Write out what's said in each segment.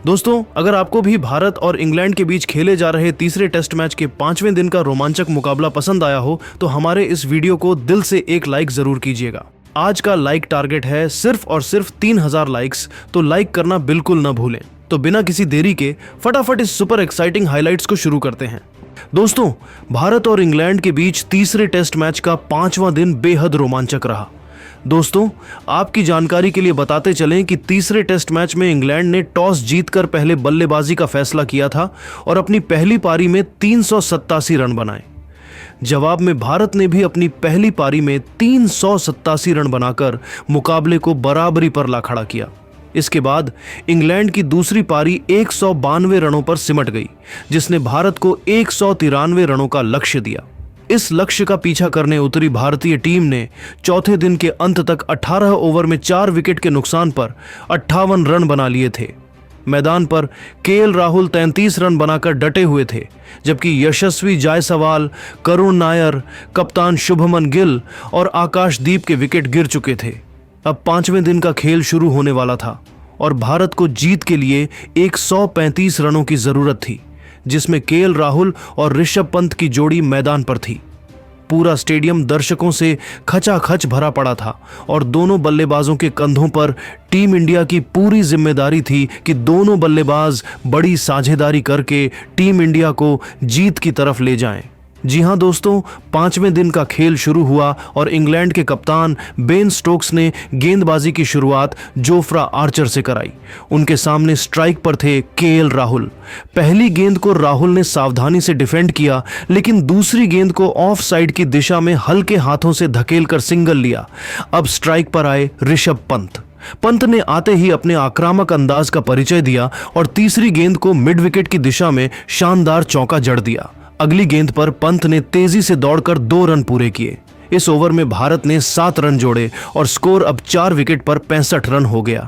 दोस्तों, अगर आपको भी भारत और इंग्लैंड के बीच खेले जा रहे तीसरे टेस्ट मैच के 5वें दिन का रोमांचक मुकाबला पसंद आया हो तो हमारे इस वीडियो को दिल से एक लाइक जरूर कीजिएगा। आज का लाइक टारगेट है सिर्फ और सिर्फ 3000 लाइक्स, तो लाइक करना बिल्कुल न भूलें। तो बिना किसी देरी के फटाफट इस सुपर एक्साइटिंग हाइलाइट्स को शुरू करते हैं। दोस्तों, भारत और इंग्लैंड के बीच तीसरे टेस्ट मैच का 5वां दिन बेहद रोमांचक रहा। दोस्तों, आपकी जानकारी के लिए बताते चलें कि तीसरे टेस्ट मैच में इंग्लैंड ने टॉस जीतकर पहले बल्लेबाजी का फैसला किया था और अपनी पहली पारी में 387 रन बनाए। जवाब में भारत ने भी अपनी पहली पारी में 387 रन बनाकर मुकाबले को बराबरी पर ला खड़ा किया। इसके बाद इंग्लैंड की दूसरी पारी 192 रनों पर सिमट गई, जिसने भारत को 193 रनों का लक्ष्य दिया। इस लक्ष्य का पीछा करने उतरी भारतीय टीम ने चौथे दिन के अंत तक 18 ओवर में 4 विकेट के नुकसान पर 58 रन बना लिए थे। मैदान पर केएल राहुल 33 रन बनाकर डटे हुए थे, जबकि यशस्वी जायसवाल, करुण नायर, कप्तान शुभमन गिल और आकाशदीप के विकेट गिर चुके थे। अब 5वें दिन का खेल शुरू होने वाला था और भारत को जीत के लिए 135 रनों की जरूरत थी, जिसमें केएल राहुल और ऋषभ पंत की जोड़ी मैदान पर थी। पूरा स्टेडियम दर्शकों से खचाखच भरा पड़ा था और दोनों बल्लेबाजों के कंधों पर टीम इंडिया की पूरी जिम्मेदारी थी कि दोनों बल्लेबाज बड़ी साझेदारी करके टीम इंडिया को जीत की तरफ ले जाएं। जी हां दोस्तों, 5वें दिन का खेल शुरू हुआ और इंग्लैंड के कप्तान बेन स्टोक्स ने गेंदबाजी की शुरुआत जोफ्रा आर्चर से कराई। उनके सामने स्ट्राइक पर थे केएल राहुल। पहली गेंद को राहुल ने सावधानी से डिफेंड किया, लेकिन दूसरी गेंद को ऑफ साइड की दिशा में हल्के हाथों से धकेलकर सिंगल लिया। अब स्ट्राइक पर आए ऋषभ पंत। पंत ने आते ही अपने आक्रामक अंदाज का परिचय दिया और तीसरी गेंद को मिड विकेट की दिशा में शानदार चौका जड़ दिया। अगली गेंद पर पंत ने तेजी से दौड़कर 2 रन पूरे किए। इस ओवर में भारत ने 7 रन जोड़े और स्कोर अब 4 विकेट पर 65 रन हो गया।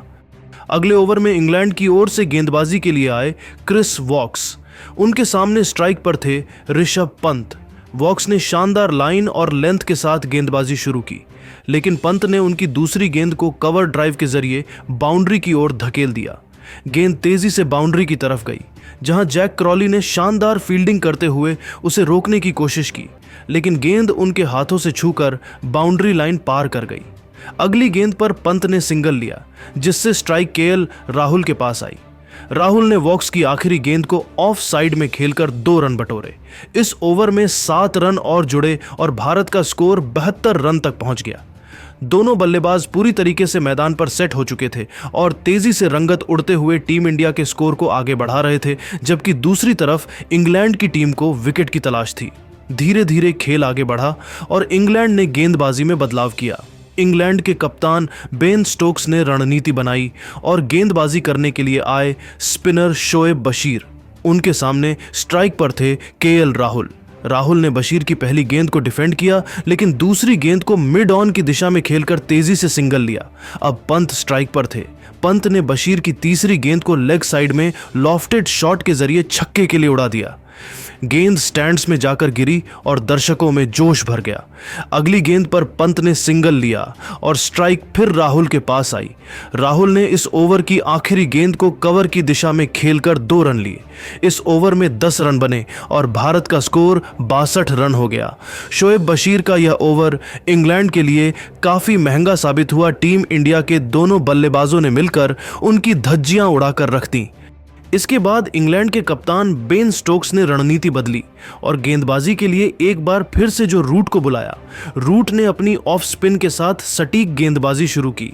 अगले ओवर में इंग्लैंड की ओर से गेंदबाजी के लिए आए क्रिस वॉक्स। उनके सामने स्ट्राइक पर थे ऋषभ पंत। वॉक्स ने शानदार लाइन और लेंथ के साथ गेंदबाजी शुरू की, लेकिन पंत ने उनकी दूसरी गेंद को कवर ड्राइव के जरिए बाउंड्री की ओर धकेल दिया। गेंद तेजी से बाउंड्री की तरफ गई, जहां जैक क्रॉली ने शानदार फील्डिंग करते हुए उसे रोकने की कोशिश की, लेकिन गेंद उनके हाथों से छूकर बाउंड्री लाइन पार कर गई। अगली गेंद पर पंत ने सिंगल लिया, जिससे स्ट्राइक केएल राहुल के पास आई। राहुल ने वॉक्स की आखिरी गेंद को ऑफ साइड में खेलकर 2 रन बटोरे। इस ओवर में 7 रन और जुड़े और भारत का स्कोर 72 रन तक पहुंच गया। दोनों बल्लेबाज पूरी तरीके से मैदान पर सेट हो चुके थे और तेजी से रंगत उड़ते हुए टीम इंडिया के स्कोर को आगे बढ़ा रहे थे, जबकि दूसरी तरफ इंग्लैंड की टीम को विकेट की तलाश थी। धीरे धीरे खेल आगे बढ़ा और इंग्लैंड ने गेंदबाजी में बदलाव किया। इंग्लैंड के कप्तान बेन स्टोक्स ने रणनीति बनाई और गेंदबाजी करने के लिए आए स्पिनर शोएब बशीर। उनके सामने स्ट्राइक पर थे केएल राहुल। राहुल ने बशीर की पहली गेंद को डिफेंड किया, लेकिन दूसरी गेंद को मिड ऑन की दिशा में खेलकर तेजी से सिंगल लिया। अब पंत स्ट्राइक पर थे। पंत ने बशीर की तीसरी गेंद को लेग साइड में लॉफ्टेड शॉट के जरिए छक्के के लिए उड़ा दिया। गेंद स्टैंड्स में जाकर गिरी और दर्शकों में जोश भर गया। अगली गेंद पर पंत ने सिंगल लिया और स्ट्राइक फिर राहुल के पास आई। राहुल ने इस ओवर की आखिरी गेंद को कवर की दिशा में खेलकर 2 रन लिए। इस ओवर में 10 रन बने और भारत का स्कोर 62 रन हो गया। शोएब बशीर का यह ओवर इंग्लैंड के लिए काफी महंगा साबित हुआ। टीम इंडिया के दोनों बल्लेबाजों ने मिलकर उनकी धज्जियां उड़ाकर रख दी। इसके बाद इंग्लैंड के कप्तान बेन स्टोक्स ने रणनीति बदली और गेंदबाजी के लिए एक बार फिर से जो रूट को बुलाया। रूट ने अपनी ऑफ स्पिन के साथ सटीक गेंदबाजी शुरू की।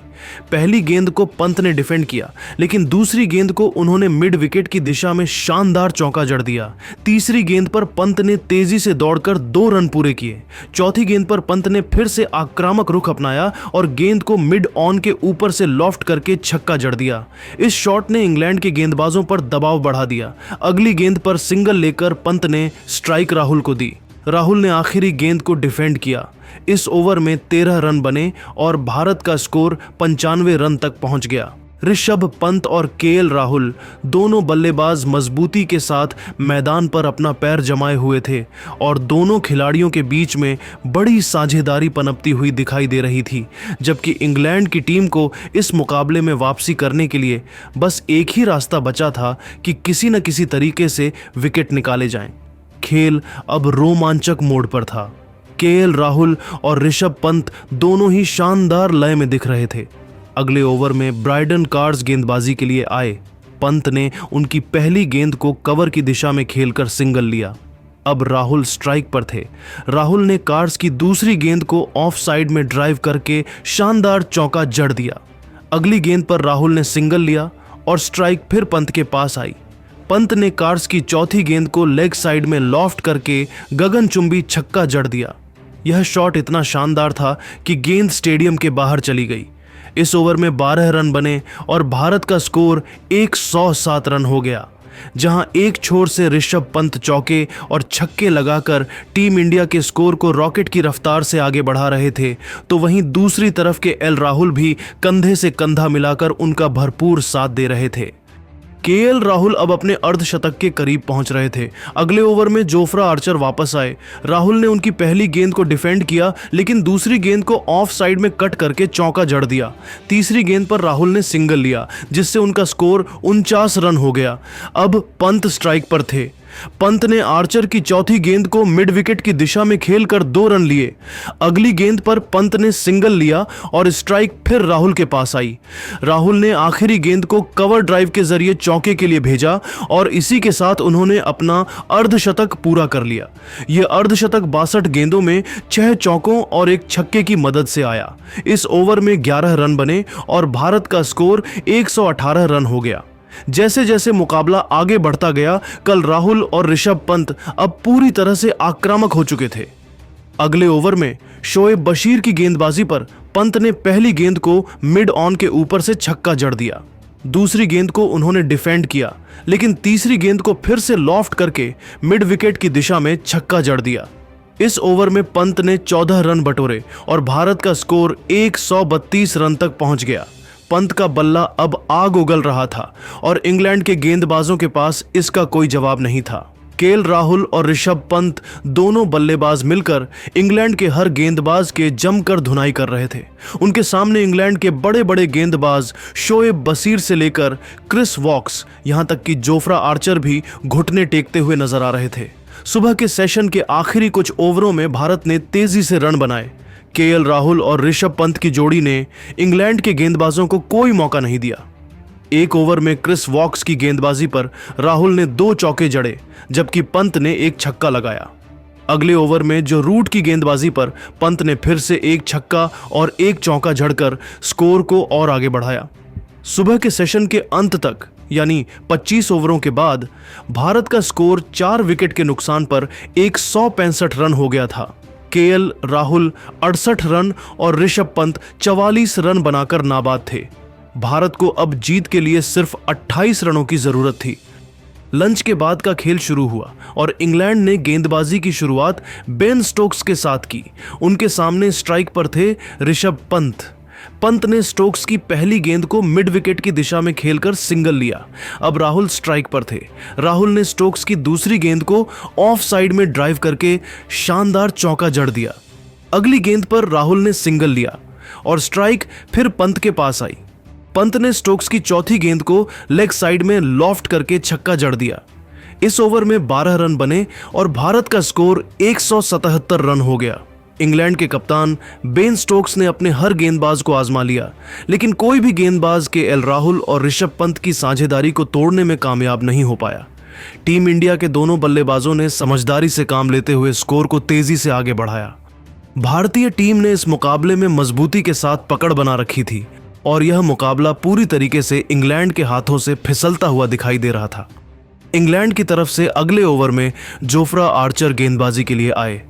पहली गेंद को पंत ने डिफेंड किया, लेकिन दूसरी गेंद को उन्होंने मिड विकेट की दिशा में शानदार चौका जड़ दिया। तीसरी गेंद पर पंत ने तेजी से दौड़कर 2 रन पूरे किए। चौथी गेंद पर पंत ने फिर से आक्रामक रुख अपनाया और गेंद को मिड ऑन के ऊपर से लॉफ्ट करके छक्का जड़ दिया। इस शॉट ने इंग्लैंड के गेंदबाजों पर दबाव बढ़ा दिया। अगली गेंद पर सिंगल लेकर पंत ने स्ट्राइक राहुल को दी। राहुल ने आखिरी गेंद को डिफेंड किया। इस ओवर में 13 रन बने और भारत का स्कोर 95 रन तक पहुंच गया। ऋषभ पंत और केएल राहुल दोनों बल्लेबाज मजबूती के साथ मैदान पर अपना पैर जमाए हुए थे और दोनों खिलाड़ियों के बीच में बड़ी साझेदारी पनपती हुई दिखाई दे रही थी, जबकि इंग्लैंड की टीम को इस मुकाबले में वापसी करने के लिए बस एक ही रास्ता बचा था कि किसी न किसी तरीके से विकेट निकाले जाएं। खेल अब रोमांचक मोड़ पर था। केएल राहुल और ऋषभ पंत दोनों ही शानदार लय में दिख रहे थे। अगले ओवर में ब्राइडन कार्स गेंदबाजी के लिए आए। पंत ने उनकी पहली गेंद को कवर की दिशा में खेलकर सिंगल लिया। अब राहुल स्ट्राइक पर थे। राहुल ने कार्स की दूसरी गेंद को ऑफ साइड में ड्राइव करके शानदार चौका जड़ दिया। अगली गेंद पर राहुल ने सिंगल लिया और स्ट्राइक फिर पंत के पास आई। पंत ने कार्स की चौथी गेंद को लेग साइड में लॉफ्ट करके गगनचुंबी छक्का जड़ दिया। यह शॉट इतना शानदार था कि गेंद स्टेडियम के बाहर चली गई। इस ओवर में 12 रन बने और भारत का स्कोर 107 रन हो गया। जहां एक छोर से ऋषभ पंत चौके और छक्के लगाकर टीम इंडिया के स्कोर को रॉकेट की रफ्तार से आगे बढ़ा रहे थे, तो वहीं दूसरी तरफ के एल राहुल भी कंधे से कंधा मिलाकर उनका भरपूर साथ दे रहे थे। केएल राहुल अब अपने अर्धशतक के करीब पहुंच रहे थे। अगले ओवर में जोफ्रा आर्चर वापस आए। राहुल ने उनकी पहली गेंद को डिफेंड किया, लेकिन दूसरी गेंद को ऑफ साइड में कट करके चौका जड़ दिया। तीसरी गेंद पर राहुल ने सिंगल लिया, जिससे उनका स्कोर 49 रन हो गया। अब पंत स्ट्राइक पर थे। पंत ने आर्चर की चौथी गेंद को मिड विकेट की दिशा में खेलकर 2 रन लिए। अगली गेंद पर पंत ने सिंगल लिया और स्ट्राइक फिर राहुल के पास आई। राहुल ने आखिरी गेंद को कवर ड्राइव के जरिए चौके के लिए भेजा और इसी के साथ उन्होंने अपना अर्धशतक पूरा कर लिया। यह अर्धशतक 62 गेंदों में 6 चौकों और 1 छक्के की मदद से आया। इस ओवर में 11 रन बने और भारत का स्कोर 118 रन हो गया। जैसे जैसे मुकाबला आगे बढ़ता गया, कल राहुल और ऋषभ पंत अब पूरी तरह से आक्रामक हो चुके थे। अगले ओवर में शोएब बशीर की गेंदबाजी पर पंत ने पहली गेंद को मिड ऑन के ऊपर से छक्का जड़ दिया। दूसरी गेंद को उन्होंने डिफेंड किया, लेकिन तीसरी गेंद को फिर से लॉफ्ट करके मिड विकेट की दिशा में छक्का जड़ दिया। इस ओवर में पंत ने 14 रन बटोरे और भारत का स्कोर 132 रन तक पहुंच गया। पंत का बल्ला अब आग उगल रहा था और इंग्लैंड के गेंदबाजों के पास इसका कोई जवाब नहीं था। केएल राहुल और ऋषभ पंत दोनों बल्लेबाज मिलकर इंग्लैंड के हर गेंदबाज के जमकर धुनाई कर रहे थे। उनके सामने इंग्लैंड के बड़े बड़े गेंदबाज शोएब बशीर से लेकर क्रिस वॉक्स, यहां तक कि जोफ्रा आर्चर भी घुटने टेकते हुए नजर आ रहे थे। सुबह के सेशन के आखिरी कुछ ओवरों में भारत ने तेजी से रन बनाए। केएल राहुल और ऋषभ पंत की जोड़ी ने इंग्लैंड के गेंदबाजों को कोई मौका नहीं दिया। एक ओवर में क्रिस वॉक्स की गेंदबाजी पर राहुल ने 2 चौके जड़े, जबकि पंत ने 1 छक्का लगाया। अगले ओवर में जो रूट की गेंदबाजी पर पंत ने फिर से 1 छक्का और 1 चौका जड़कर स्कोर को और आगे बढ़ाया। सुबह के सेशन के अंत तक, यानी 25 ओवरों के बाद, भारत का स्कोर 4 विकेट के नुकसान पर 165 रन हो गया था। केएल राहुल 68 रन और ऋषभ पंत 44 रन बनाकर नाबाद थे। भारत को अब जीत के लिए सिर्फ 28 रनों की जरूरत थी। लंच के बाद का खेल शुरू हुआ और इंग्लैंड ने गेंदबाजी की शुरुआत बेन स्टोक्स के साथ की। उनके सामने स्ट्राइक पर थे ऋषभ पंत। पंत ने स्टोक्स की पहली गेंद को मिड विकेट की दिशा में खेलकर सिंगल लिया। अब राहुल स्ट्राइक पर थे। राहुल ने स्टोक्स की दूसरी गेंद को ऑफ साइड में ड्राइव करके शानदार चौका जड़ दिया। अगली गेंद पर राहुल ने सिंगल लिया और स्ट्राइक फिर पंत के पास आई। पंत ने स्टोक्स की चौथी गेंद को लेग साइड में लॉफ्ट करके छक्का जड़ दिया। इस ओवर में 12 रन बने और भारत का स्कोर 177 रन हो गया। इंग्लैंड के कप्तान बेन स्टोक्स ने अपने हर गेंदबाज को आजमा लिया, लेकिन कोई भी गेंदबाज केएल राहुल और ऋषभ पंत की साझेदारी को तोड़ने में कामयाब नहीं हो पाया। टीम इंडिया के दोनों बल्लेबाजों ने समझदारी से काम लेते हुए स्कोर को तेजी से आगे बढ़ाया। भारतीय टीम ने इस मुकाबले में मजबूती के साथ पकड़ बना रखी थी और यह मुकाबला पूरी तरीके से इंग्लैंड के हाथों से फिसलता हुआ दिखाई दे रहा था। इंग्लैंड की तरफ से अगले ओवर में जोफ्रा आर्चर गेंदबाजी के लिए आए।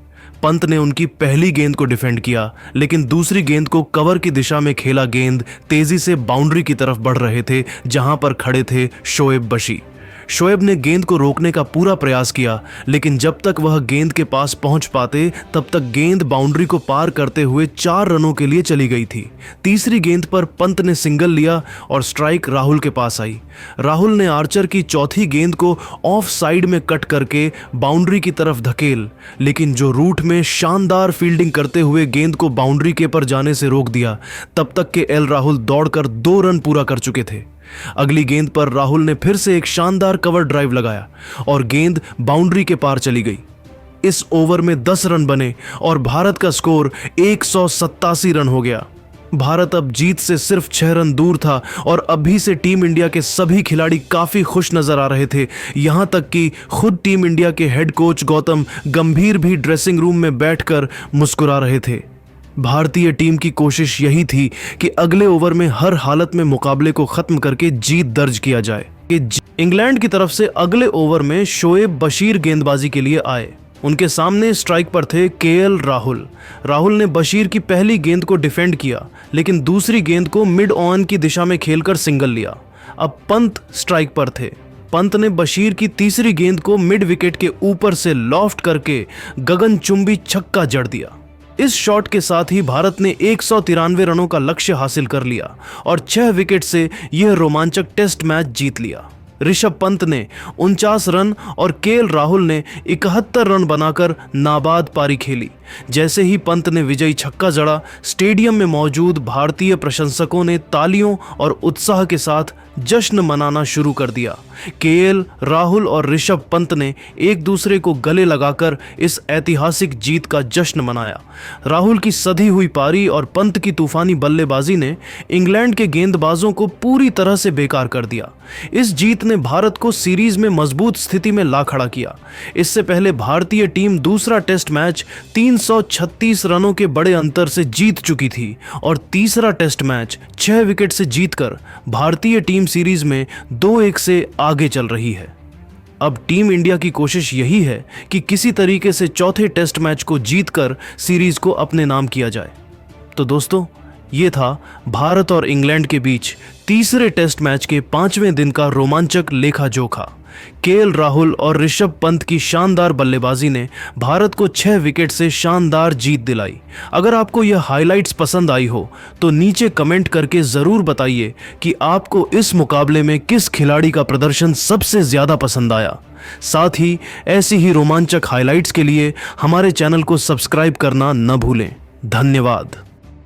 पंत ने उनकी पहली गेंद को डिफेंड किया, लेकिन दूसरी गेंद को कवर की दिशा में खेला गेंद तेजी से बाउंड्री की तरफ बढ़ रहे थे, जहां पर खड़े थे शोएब बशीर। शोएब ने गेंद को रोकने का पूरा प्रयास किया, लेकिन जब तक वह गेंद के पास पहुंच पाते तब तक गेंद बाउंड्री को पार करते हुए 4 रनों के लिए चली गई थी। तीसरी गेंद पर पंत ने सिंगल लिया और स्ट्राइक राहुल के पास आई। राहुल ने आर्चर की चौथी गेंद को ऑफ साइड में कट करके बाउंड्री की तरफ धकेल, लेकिन जो रूट में शानदार फील्डिंग करते हुए गेंद को बाउंड्री के पर जाने से रोक दिया। तब तक के एल राहुल दौड़कर 2 रन पूरा कर चुके थे। अगली गेंद पर राहुल ने फिर से एक शानदार कवर ड्राइव लगाया और गेंद बाउंड्री के पार चली गई। इस ओवर में 10 रन बने और भारत का स्कोर 187 रन हो गया। भारत अब जीत से सिर्फ 6 रन दूर था और अभी से टीम इंडिया के सभी खिलाड़ी काफी खुश नजर आ रहे थे। यहां तक कि खुद टीम इंडिया के हेड कोच गौतम गंभीर भी ड्रेसिंग रूम में बैठकर मुस्कुरा रहे थे। भारतीय टीम की कोशिश यही थी कि अगले ओवर में हर हालत में मुकाबले को खत्म करके जीत दर्ज किया जाए। इंग्लैंड की तरफ से अगले ओवर में शोएब बशीर गेंदबाजी के लिए आए। उनके सामने स्ट्राइक पर थे केएल राहुल। राहुल ने बशीर की पहली गेंद को डिफेंड किया, लेकिन दूसरी गेंद को मिड ऑन की दिशा में खेलकर सिंगल लिया। अब पंत स्ट्राइक पर थे। पंत ने बशीर की तीसरी गेंद को मिड विकेट के ऊपर से लॉफ्ट करके गगनचुंबी छक्का जड़ दिया। इस शॉट के साथ ही भारत ने 193 रनों का लक्ष्य हासिल कर लिया और 6 विकेट से यह रोमांचक टेस्ट मैच जीत लिया। ऋषभ पंत ने 49 रन और केएल राहुल ने 71 रन बनाकर नाबाद पारी खेली। जैसे ही पंत ने विजयी छक्का जड़ा, स्टेडियम में मौजूद भारतीय प्रशंसकों ने तालियों और उत्साह के साथ जश्न मनाना शुरू कर दिया। केएल राहुल और ऋषभ पंत ने एक दूसरे को गले लगाकर इस ऐतिहासिक जीत का जश्न मनाया। राहुल की सधी हुई पारी और पंत की तूफानी बल्लेबाजी ने इंग्लैंड के गेंदबाजों को पूरी तरह से बेकार कर दिया। इस जीत ने भारत को सीरीज में मजबूत स्थिति में ला खड़ा किया। इससे पहले भारतीय टीम दूसरा टेस्ट मैच 336 रनों के बड़े अंतर से जीत चुकी थी और तीसरा टेस्ट मैच 6 विकेट से जीतकर भारतीय टीम सीरीज में 2-1 से आगे चल रही है। अब टीम इंडिया की कोशिश यही है कि किसी तरीके से चौथे टेस्ट मैच को जीतकर सीरीज को अपने नाम किया जाए। तो दोस्तों, ये था भारत और इंग्लैंड के बीच तीसरे टेस्ट मैच के 5वें दिन का रोमांचक लेखा जोखा। केएल राहुल और ऋषभ पंत की शानदार बल्लेबाजी ने भारत को 6 विकेट से शानदार जीत दिलाई। अगर आपको यह हाइलाइट्स पसंद आई हो तो नीचे कमेंट करके जरूर बताइए कि आपको इस मुकाबले में किस खिलाड़ी का प्रदर्शन सबसे ज्यादा पसंद आया। साथ ही ऐसी ही रोमांचक हाइलाइट्स के लिए हमारे चैनल को सब्सक्राइब करना न भूलें। धन्यवाद।